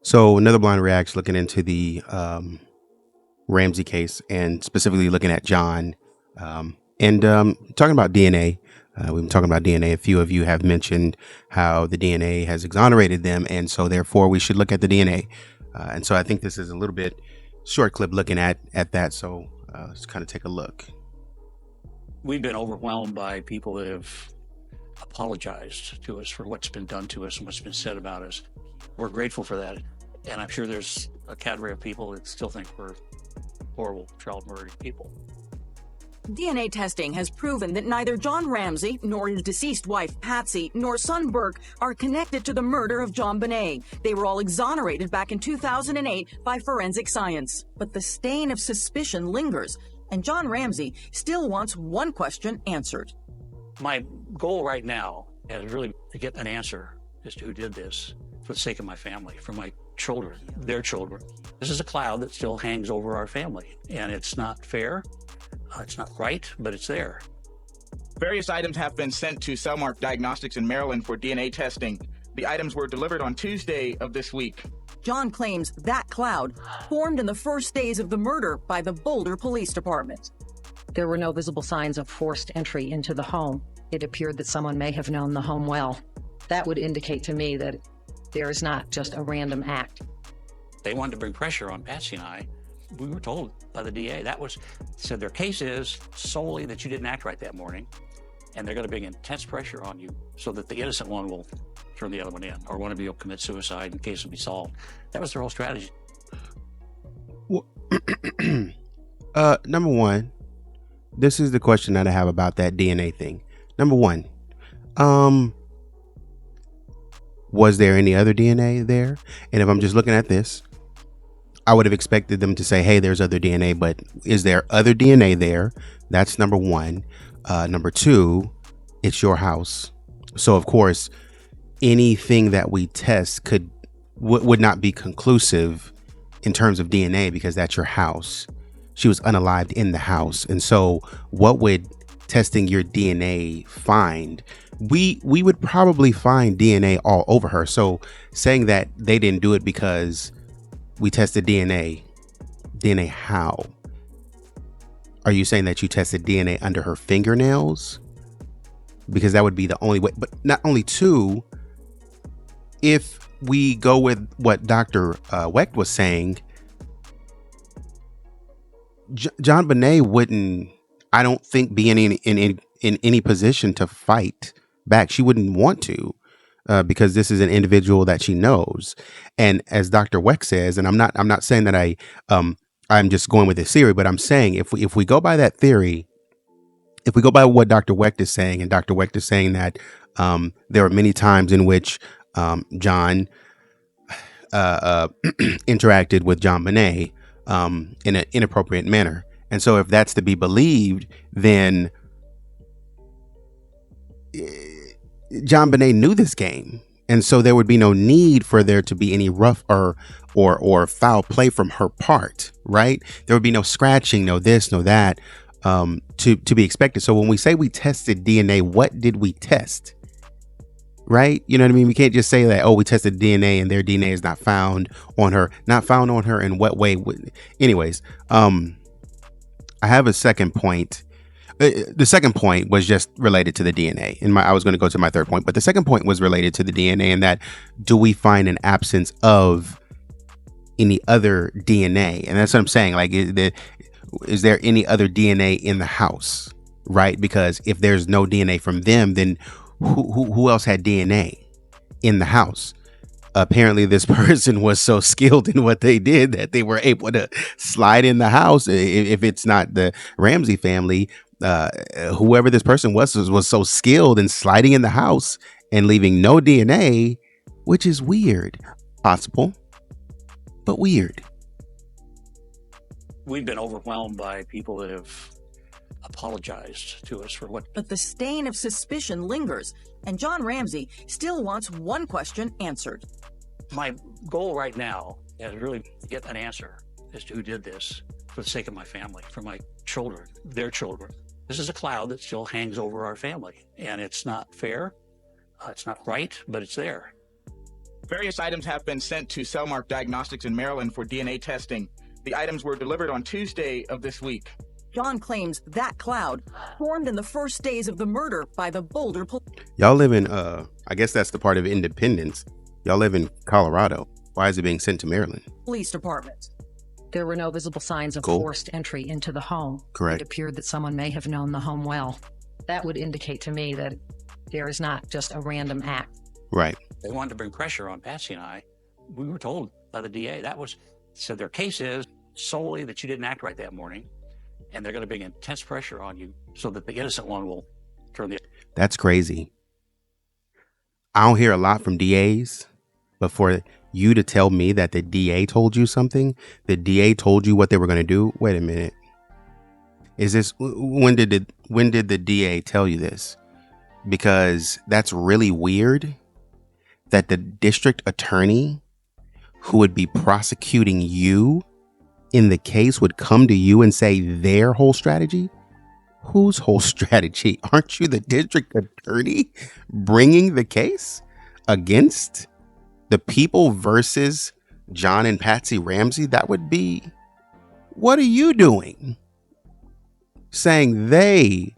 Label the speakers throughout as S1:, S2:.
S1: So another blind reacts looking into the Ramsey case and specifically looking at John and talking about DNA. We've been talking about DNA. A few of you have mentioned how the DNA has exonerated them, and so therefore we should look at the DNA. And so I think this is a little bit short clip looking at that. So let's kind of take a look.
S2: We've been overwhelmed by people that have apologized to us for what's been done to us and what's been said about us. We're grateful for that. And I'm sure there's a cadre of people that still think we're horrible, child murdering people.
S3: DNA testing has proven that neither John Ramsey, nor his deceased wife Patsy, nor son Burke are connected to the murder of JonBenét. They were all exonerated back in 2008 by forensic science. But the stain of suspicion lingers, and John Ramsey still wants one question answered.
S2: My goal right now is really to get an answer as to who did this for the sake of my family, for my children, their children. This is a cloud that still hangs over our family, and it's not fair. It's not right, but it's there.
S4: Various items have been sent to Cellmark Diagnostics in Maryland for DNA testing. The items were delivered on Tuesday of this week.
S3: John claims that cloud formed in the first days of the murder by the Boulder Police Department.
S5: There were no visible signs of forced entry into the home. It appeared that someone may have known the home well. That would indicate to me that there is not just a random act.
S2: They wanted to bring pressure on Patsy and I. We were told by the DA said their case is solely that you didn't act right that morning, and they're going to bring intense pressure on you so that the innocent one will turn the other one in, or one of you will commit suicide in case it be solved. That was their whole strategy.
S1: Well, number one, this is the question that I have about that DNA thing. Number one, was there any other DNA there? And if I'm just looking at this, I would have expected them to say, hey, there's other DNA, but is there other DNA there? That's number one. Number two, it's your house. So, of course, anything that we test would not be conclusive in terms of DNA because that's your house. She was unalived in the house. And so what would testing your DNA find? We would probably find DNA all over her. So saying that they didn't do it because we tested DNA how? Are you saying that you tested DNA under her fingernails? Because that would be the only way. But not only two, if we go with what Dr. Wecht was saying, JonBenét wouldn't, I don't think, be in any position to fight back. She wouldn't want to. Because this is an individual that she knows. And as Dr. Wecht says, and I'm not saying that I'm just going with this theory, but I'm saying if we go by that theory, if we go by what Dr. Wecht is saying, and Dr. Wecht is saying that there are many times in which John interacted with JonBenét in an inappropriate manner. And so if that's to be believed, then JonBenét knew this game, and so there would be no need for there to be any rough or foul play from her part, right? There would be no scratching, no this, no that, to be expected. So when we say we tested DNA, what did we test? Right? You know what I mean? We can't just say that, oh, we tested DNA and their DNA is not found on her. Not found on her in what way? Anyways, I have a second point. The second point was just related to the DNA, and I was going to go to my third point, but the second point was related to the DNA, and that do we find an absence of any other DNA? And that's what I'm saying. Like, is there any other DNA in the house? Right? Because if there's no DNA from them, then who else had DNA in the house? Apparently, this person was so skilled in what they did that they were able to slide in the house. If it's not the Ramsey family, whoever this person was so skilled in sliding in the house and leaving no DNA, which is weird. Possible, but weird.
S2: We've been overwhelmed by people that have apologized to us for what.
S3: But the stain of suspicion lingers, and John Ramsey still wants one question answered.
S2: My goal right now is really to get an answer as to who did this for the sake of my family, for my children, their children. This is a cloud that still hangs over our family, and it's not fair. It's not right, but it's there.
S4: Various items have been sent to Cellmark Diagnostics in Maryland for DNA testing. The items were delivered on Tuesday of this week.
S3: John claims that cloud formed in the first days of the murder by the Boulder police.
S1: Y'all live in, I guess that's the part of Independence. Y'all live in Colorado. Why is it being sent to Maryland?
S3: Police Department.
S5: There were no visible signs of
S1: Cool.
S5: forced entry into the home.
S1: Correct.
S5: It appeared that someone may have known the home well. That would indicate to me that there is not just a random act.
S1: Right.
S2: They wanted to bring pressure on Patsy and I. We were told by the DA so their case is solely that you didn't act right that morning, and they're going to bring intense pressure on you so that the innocent one will turn the.
S1: That's crazy. I don't hear a lot from DAs, but for you to tell me that the DA told you something, the DA told you what they were going to do. Wait a minute. Is this, when did the DA tell you this? Because that's really weird that the district attorney who would be prosecuting you in the case would come to you and say their whole strategy. Whose whole strategy? Aren't you the district attorney bringing the case against the people versus John and Patsy Ramsey? That would be, what are you doing? Saying they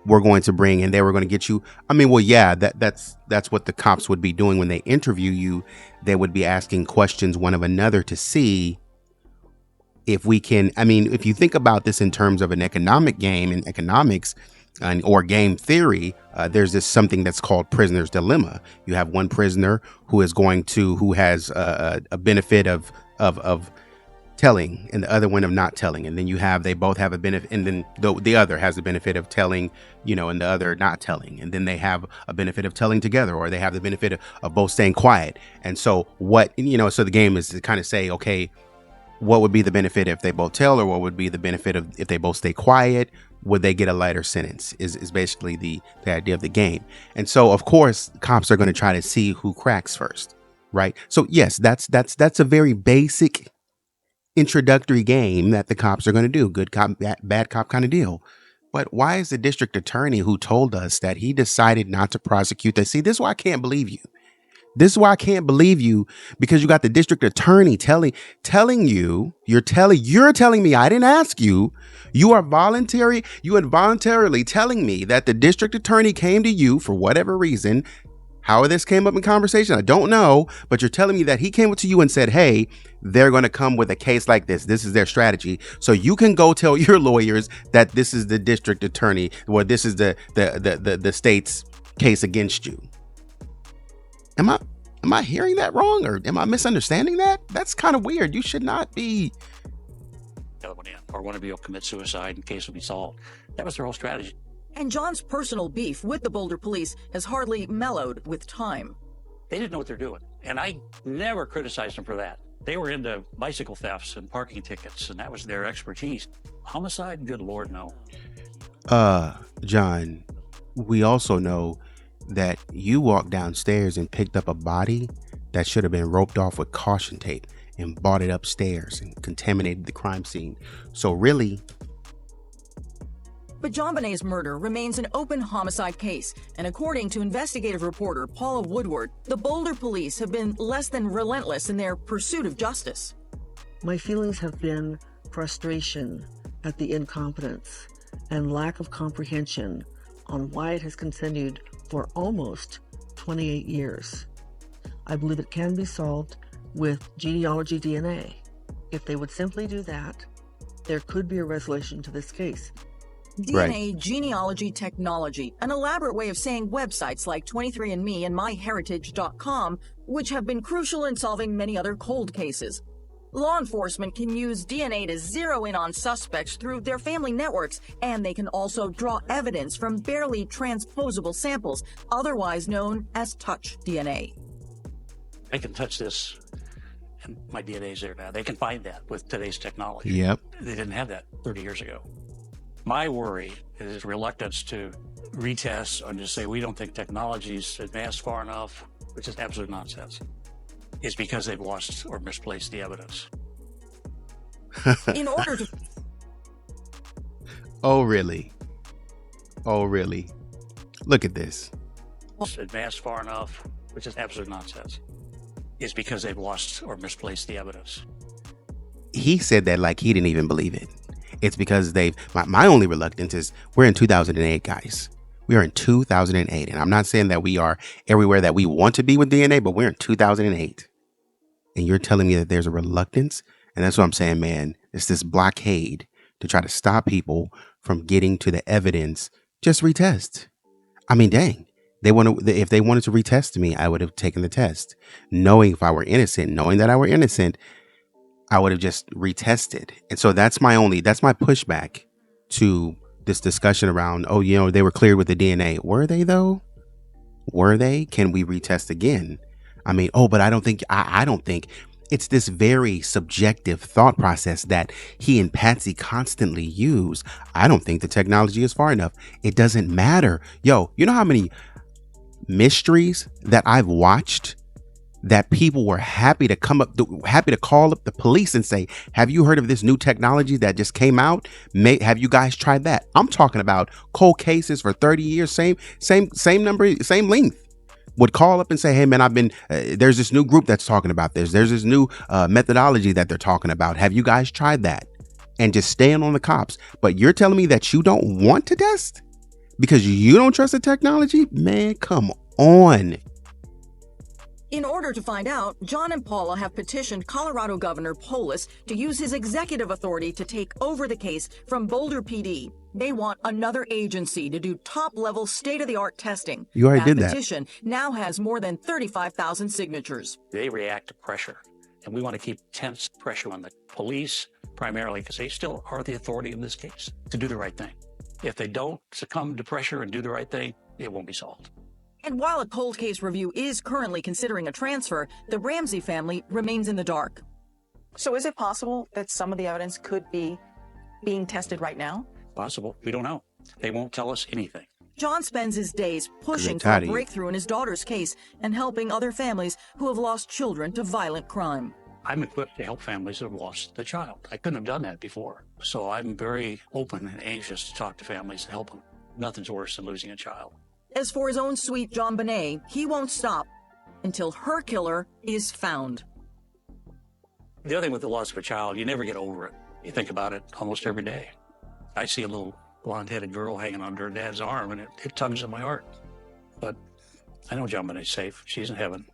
S1: were going to bring and they were going to get you. I mean, well, yeah, that's what the cops would be doing when they interview you. They would be asking questions one of another to see if we can. I mean, if you think about this in terms of an economic game in economics or game theory, there's this something that's called prisoner's dilemma. You have one prisoner who has a benefit of telling and the other one of not telling, and then they both have a benefit, and then the other has the benefit of telling, and the other not telling, and then they have a benefit of telling together, or they have the benefit of both staying quiet. And so so the game is to kind of say, okay, what would be the benefit if they both tell, or what would be the benefit of if they both stay quiet? Would they get a lighter sentence is basically the idea of the game. And so of course cops are going to try to see who cracks first, right? So yes, that's a very basic introductory game that the cops are going to do. Good cop, bad cop kind of deal. But why is the district attorney who told us that he decided not to prosecute this? See, this is why I can't believe you. This is why I can't believe you, because you got the district attorney telling you, you're telling me I didn't ask you. You involuntarily telling me that the district attorney came to you for whatever reason. How this came up in conversation, I don't know, but you're telling me that he came to you and said, hey, they're going to come with a case like this. This is their strategy. So you can go tell your lawyers that this is the district attorney, or this is the state's case against you. Am I hearing that wrong, or am I misunderstanding that? That's kind of weird. You should not be.
S2: The other one in, or one of you will commit suicide and case will be solved. That was their whole strategy.
S3: And John's personal beef with the Boulder police has hardly mellowed with time.
S2: They didn't know what they're doing, and I never criticized them for that. They were into bicycle thefts and parking tickets, and that was their expertise. Homicide, good Lord, no.
S1: John, we also know that you walked downstairs and picked up a body that should have been roped off with caution tape and brought it upstairs and contaminated the crime scene. So really.
S3: But JonBenét's murder remains an open homicide case, and according to investigative reporter Paula Woodward, the Boulder police have been less than relentless in their pursuit of justice.
S6: My feelings have been frustration at the incompetence and lack of comprehension on why it has continued for almost 28 years. I believe it can be solved with genealogy DNA. If they would simply do that, there could be a resolution to this case.
S3: DNA genealogy technology, an elaborate way of saying websites like 23andMe and MyHeritage.com, which have been crucial in solving many other cold cases. Law enforcement can use DNA to zero in on suspects through their family networks, and they can also draw evidence from barely transposable samples, otherwise known as touch DNA.
S2: They can touch this, and my DNA's there now. They can find that with today's technology.
S1: Yep.
S2: They didn't have that 30 years ago. My worry is reluctance to retest and just say we don't think technology's advanced far enough, which is absolute nonsense. It's because they've lost or misplaced the evidence.
S3: In order to...
S1: Oh, really? Oh, really? Look at this.
S2: It's advanced far enough, which is absolute nonsense. is because they've lost or misplaced the evidence.
S1: He said that like he didn't even believe it. It's because my only reluctance is we're in 2008, guys. We are in 2008. And I'm not saying that we are everywhere that we want to be with DNA, but we're in 2008. And you're telling me that there's a reluctance? And that's what I'm saying, man. It's this blockade to try to stop people from getting to the evidence. Just retest. I mean, dang. If they wanted to retest me, I would have taken the test. Knowing if I were innocent, knowing that I were innocent, I would have just retested. And so that's my pushback to this discussion around, oh, you know, they were cleared with the DNA. Were they though? Were they? Can we retest again? I mean, oh, but I don't think it's this very subjective thought process that he and Patsy constantly use. I don't think the technology is far enough. It doesn't matter. Yo, you know how many mysteries that I've watched that people were happy to call up the police and say, have you heard of this new technology that just came out? Have you guys tried that? I'm talking about cold cases for 30 years, same number, same length. Would call up and say, hey man, there's this new group that's talking about this. There's this new methodology that they're talking about. Have you guys tried that? And just staying on the cops. But you're telling me that you don't want to test because you don't trust the technology? Man, come on.
S3: In order to find out, John and Paula have petitioned Colorado Governor Polis to use his executive authority to take over the case from Boulder PD. They want another agency to do top-level, state-of-the-art testing.
S1: You already did that.
S3: That petition now has more than 35,000 signatures.
S2: They react to pressure, and we want to keep tense pressure on the police, primarily because they still are the authority in this case, to do the right thing. If they don't succumb to pressure and do the right thing, it won't be solved.
S3: And while a cold case review is currently considering a transfer, the Ramsey family remains in the dark.
S7: So is it possible that some of the evidence could be being tested right now?
S2: Possible. We don't know. They won't tell us anything.
S3: John spends his days pushing for a breakthrough in his daughter's case and helping other families who have lost children to violent crime.
S2: I'm equipped to help families that have lost a child. I couldn't have done that before. So I'm very open and anxious to talk to families and help them. Nothing's worse than losing a child.
S3: As for his own sweet JonBenét, he won't stop until her killer is found.
S2: The other thing with the loss of a child, you never get over it. You think about it almost every day. I see a little blonde-headed girl hanging onto her dad's arm, and it tugs at my heart. But I know JonBenét's safe. She's in heaven.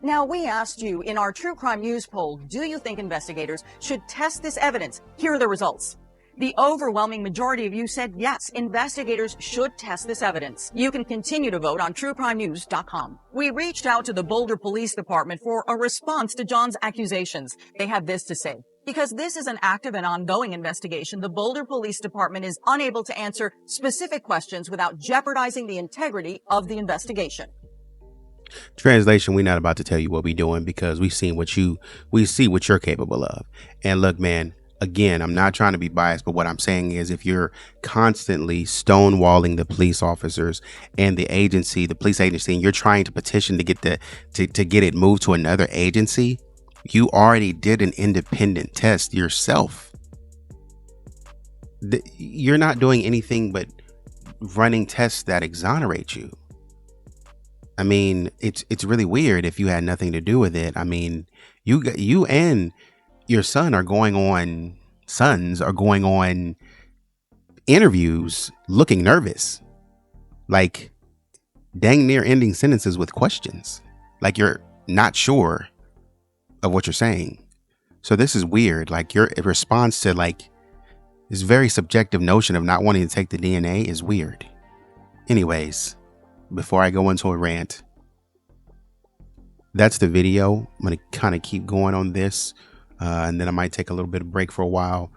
S3: Now, we asked you in our True Crime News poll, do you think investigators should test this evidence? Here are the results. The overwhelming majority of you said yes, investigators should test this evidence. You can continue to vote on truecrimenews.com. We reached out to the Boulder Police Department for a response to John's accusations. They had this to say. Because this is an active and ongoing investigation, the Boulder Police Department is unable to answer specific questions without jeopardizing the integrity of the investigation.
S1: Translation, we're not about to tell you what we're doing because we see what you're capable of. And look, man, again, I'm not trying to be biased, but what I'm saying is if you're constantly stonewalling the police officers and the police agency, and you're trying to petition to get it moved to another agency, you already did an independent test yourself. You're not doing anything but running tests that exonerate you. I mean, it's really weird if you had nothing to do with it. I mean, you and your sons are going on interviews looking nervous, like dang near ending sentences with questions, like you're not sure of what you're saying. So this is weird. Like your response to like this very subjective notion of not wanting to take the DNA is weird. Anyways, before I go into a rant, that's the video. I'm going to kind of keep going on this. And then I might take a little bit of break for a while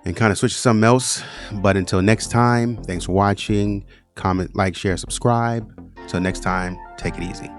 S1: and kind of switch to something else. But until next time, thanks for watching. Comment, like, share, subscribe. Until next time, take it easy.